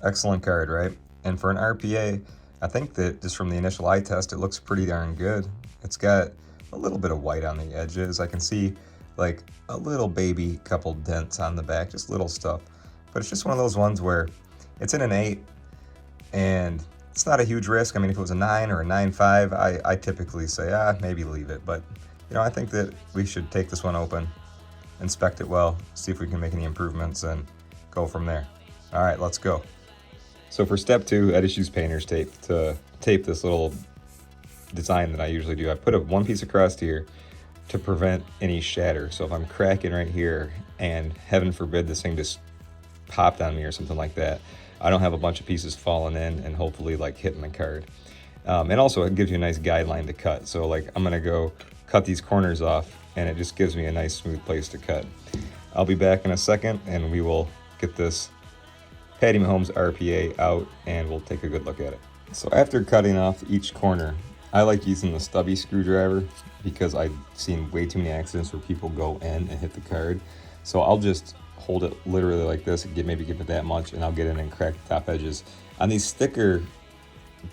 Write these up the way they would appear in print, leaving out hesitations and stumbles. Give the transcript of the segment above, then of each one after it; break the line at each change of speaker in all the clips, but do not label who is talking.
Excellent card, right? And for an RPA, I think that just from the initial eye test, it looks pretty darn good. It's got a little bit of white on the edges. I can see like a little baby couple dents on the back, just little stuff. But it's just one of those ones where it's in an 8 and it's not a huge risk. I mean, if it was a 9 or a 9.5, I typically say, maybe leave it. But, I think that we should take this one open, inspect it well, see if we can make any improvements, and go from there. All right, let's go. So for step 2, I just use painter's tape to tape this little design that I usually do. I put one piece across here to prevent any shatter. So if I'm cracking right here and heaven forbid this thing just popped on me or something like that, I don't have a bunch of pieces falling in and hopefully like hitting the card. And also it gives you a nice guideline to cut. So like I'm gonna go cut these corners off and it just gives me a nice smooth place to cut. I'll be back in a second and we will get this Patty Mahomes RPA out and we'll take a good look at it. So after cutting off each corner, I like using the stubby screwdriver because I've seen way too many accidents where people go in and hit the card. So I'll just hold it literally like this and maybe give it that much and I'll get in and crack the top edges. On these thicker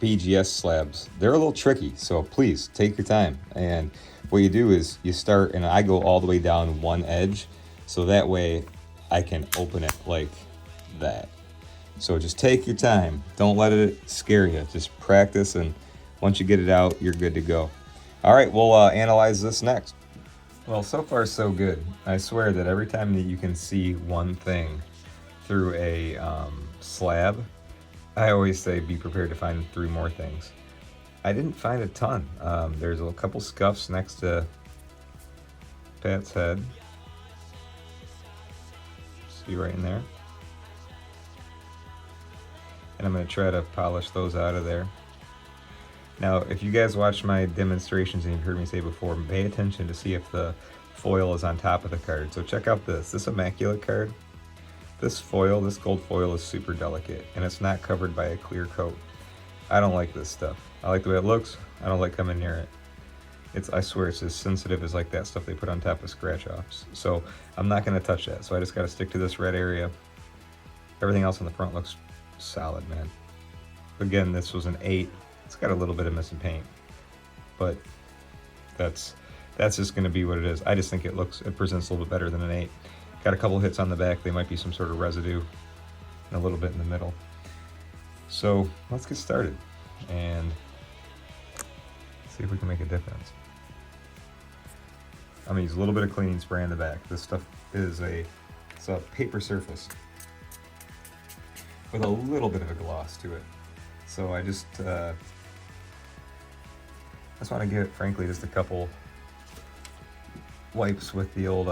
BGS slabs, they're a little tricky, so please take your time. And what you do is you start, and I go all the way down one edge, so that way I can open it like that. So just take your time. Don't let it scare you. Just practice, and once you get it out, you're good to go. All right, we'll analyze this next. Well, so far so good. I swear that every time that you can see one thing through a slab, I always say be prepared to find 3 more things. I didn't find a ton. There's a couple scuffs next to Pat's head. See right in there. And I'm going to try to polish those out of there. Now, if you guys watch my demonstrations and you've heard me say before, pay attention to see if the foil is on top of the card. So check out this Immaculate card. This foil, this gold foil is super delicate and it's not covered by a clear coat. I don't like this stuff. I like the way it looks. I don't like coming near it. I swear it's as sensitive as like that stuff they put on top of scratch offs. So I'm not going to touch that. So I just got to stick to this red area. Everything else on the front looks solid, man. Again, this was an 8. It's got a little bit of missing paint, but that's just going to be what it is. I just think it presents a little bit better than an 8. Got a couple hits on the back. They might be some sort of residue, and a little bit in the middle. So let's get started and see if we can make a difference. I'm gonna use a little bit of cleaning spray on the back. This stuff is it's a paper surface with a little bit of a gloss to it. So I just want to give it, frankly, just a couple wipes with the old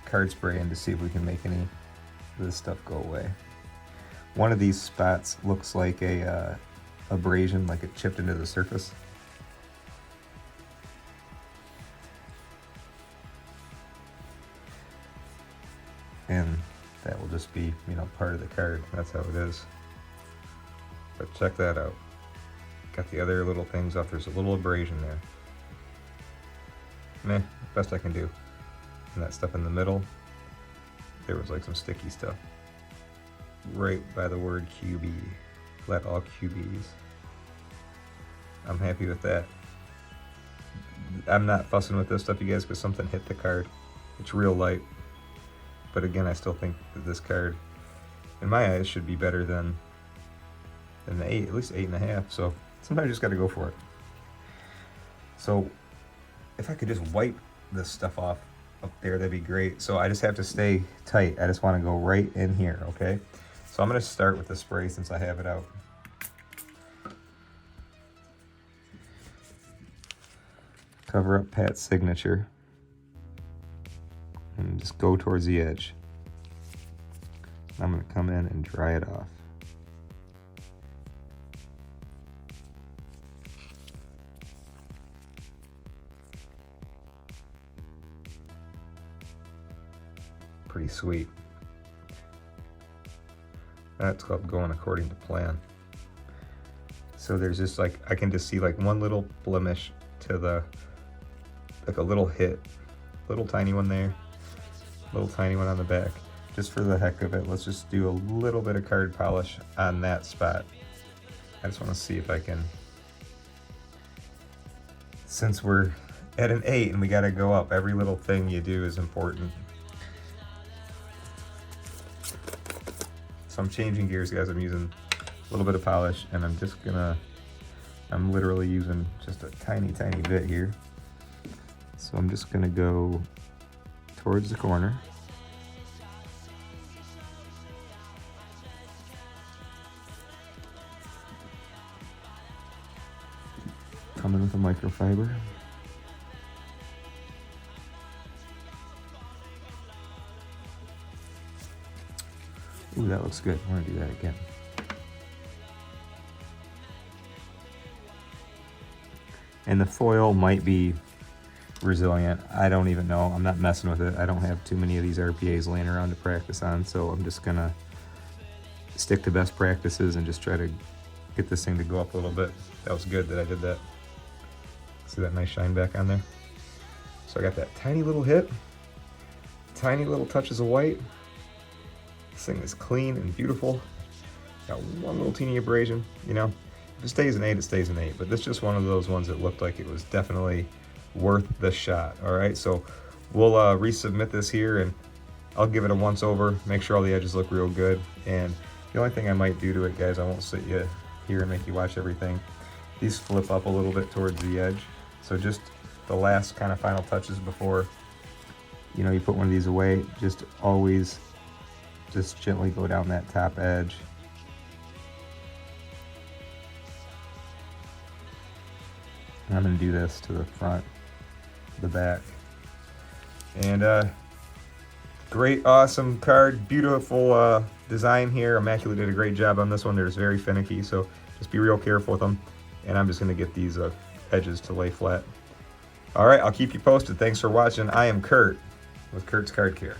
card spray in to see if we can make any of this stuff go away. One of these spots looks like a abrasion, like it chipped into the surface. And that will just be, part of the card. That's how it is. But check that out. Got the other little things off. There's a little abrasion there. Meh, best I can do. And that stuff in the middle, there was like some sticky stuff. Right by the word QB. Let all QBs. I'm happy with that. I'm not fussing with this stuff, you guys, because something hit the card. It's real light. But again, I still think that this card, in my eyes, should be better than the 8, at least 8.5. So sometimes you just got to go for it. So if I could just wipe this stuff off up there, that'd be great. So I just have to stay tight. I just want to go right in here, okay? So I'm going to start with the spray since I have it out. Cover up Pat's signature. And just go towards the edge. I'm going to come in and dry it off. Pretty sweet. That's called going according to plan. So there's just like, I can just see like one little blemish to like a little hit. Little tiny one there. Little tiny one on the back. just for the heck of it, let's just do a little bit of card polish on that spot. I just want to see if I can, since we're at an 8 and we got to go up, every little thing you do is important. So I'm changing gears, guys. I'm using a little bit of polish, and I'm literally using just a tiny bit here. So I'm just gonna go towards the corner. Come in with a microfiber. Ooh, that looks good. I want to do that again. And the foil might be resilient. I don't even know. I'm not messing with it. I don't have too many of these RPAs laying around to practice on, so I'm just gonna stick to best practices and just try to get this thing to go up a little bit. That was good that I did that. See that nice shine back on there? So I got that tiny little hit, tiny little touches of white. This thing is clean and beautiful. Got one little teeny abrasion, you know. If it stays an 8, it stays an 8, but this is just one of those ones that looked like it was definitely worth the shot. All right, so we'll resubmit this here, and I'll give it a once over, make sure all the edges look real good. And the only thing I might do to it, guys, I won't sit you here and make you watch everything. These flip up a little bit towards the edge, so just the last kind of final touches before, you know, you put one of these away, just always just gently go down that top edge. And I'm going to do this to the front, the back. And great, awesome card, beautiful design here. Immaculate did a great job on this one. They're just very finicky, so just be real careful with them. And I'm just going to get these edges to lay flat. All right, I'll keep you posted. Thanks for watching. I am Kurt with Kurt's Card Care.